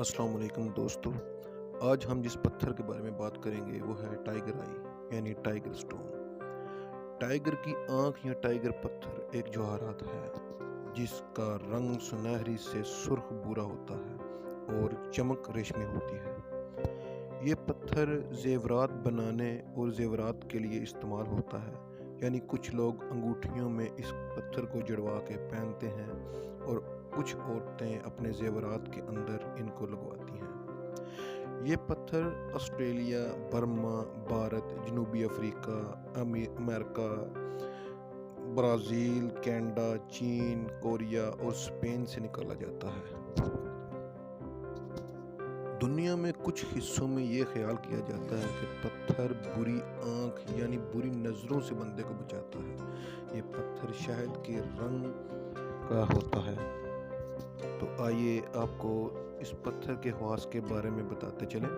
السلام علیکم دوستو، آج ہم جس پتھر کے بارے میں بات کریں گے وہ ہے ٹائیگر آئی یعنی ٹائیگر سٹون۔ ٹائیگر کی آنکھ یا ٹائیگر پتھر ایک جواہرات ہے جس کا رنگ سنہری سے سرخ بھورا ہوتا ہے اور چمک ریشمی ہوتی ہے۔ یہ پتھر زیورات بنانے اور زیورات کے لیے استعمال ہوتا ہے، یعنی کچھ لوگ انگوٹھیوں میں اس پتھر کو جڑوا کے پہنتے ہیں اور کچھ عورتیں اپنے زیورات کے اندر ان کو لگواتی ہیں۔ یہ پتھر آسٹریلیا، برما، بھارت، جنوبی افریقہ، امریکہ، برازیل، کینیڈا، چین، کوریا اور اسپین سے نکالا جاتا ہے۔ دنیا میں کچھ حصوں میں یہ خیال کیا جاتا ہے کہ پتھر بری آنکھ یعنی بری نظروں سے بندے کو بچاتا ہے۔ یہ پتھر شہد کے رنگ کا ہوتا ہے۔ تو آئیے آپ کو اس پتھر کے خواص کے بارے میں بتاتے چلیں۔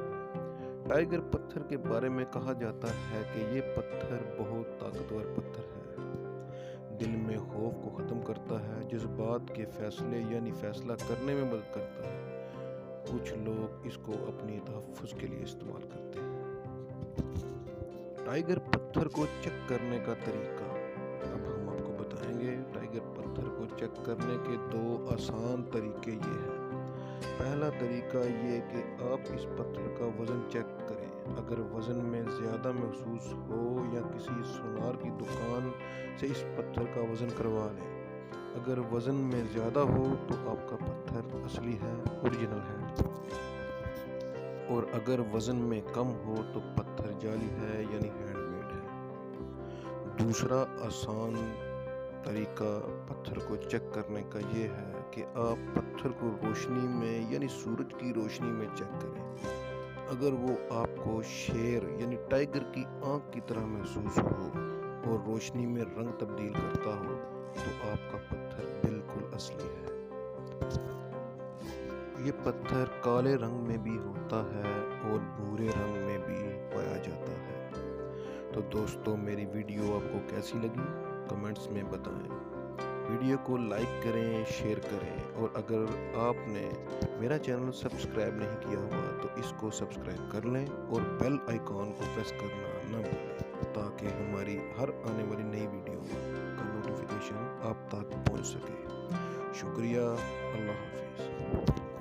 ٹائیگر پتھر کے بارے میں کہا جاتا ہے کہ یہ پتھر بہت طاقتور پتھر ہے، دل میں خوف کو ختم کرتا ہے، جذبات کے فیصلے یعنی فیصلہ کرنے میں مدد کرتا ہے۔ کچھ لوگ اس کو اپنی تحفظ کے لیے استعمال کرتے ہیں۔ ٹائیگر پتھر کو چیک کرنے کا طریقہ اب ہم آپ کو بتائیں گے۔ ٹائیگر پتھر کو چیک کرنے کے دو آسان طریقے یہ ہیں۔ پہلا طریقہ یہ کہ آپ اس پتھر کا وزن چیک کریں۔ اگر وزن میں زیادہ محسوس ہو یا کسی سونار کی دکان سے اس پتھر کا وزن کروا لیں۔ اگر وزن میں زیادہ ہو تو آپ کا پتھر اصلی ہے، اوریجنل ہے، اور اگر وزن میں کم ہو تو پتھر جعلی ہے یعنی ہینڈ میڈ ہے۔ دوسرا آسان طریقہ پتھر کو چیک کرنے کا یہ ہے کہ آپ پتھر کو روشنی میں یعنی سورج کی روشنی میں چیک کریں۔ اگر وہ آپ کو شیر یعنی ٹائیگر کی آنکھ کی طرح محسوس ہو اور روشنی میں رنگ تبدیل کرتا ہو تو آپ کا پتھر بالکل اصلی ہے۔ یہ پتھر کالے رنگ میں بھی ہوتا ہے اور بھورے رنگ میں بھی پایا جاتا ہے۔ تو دوستو، میری ویڈیو آپ کو کیسی لگی کمنٹس میں بتائیں۔ ویڈیو کو لائک کریں، شیئر کریں، اور اگر آپ نے میرا چینل سبسکرائب نہیں کیا ہوا تو اس کو سبسکرائب کر لیں اور بیل آئیکن کو پریس کرنا نہ بھولیں تاکہ ہماری ہر آنے والی نئی ویڈیو کا نوٹیفیکیشن آپ تک پہنچ سکے۔ شکریہ، اللہ حافظ۔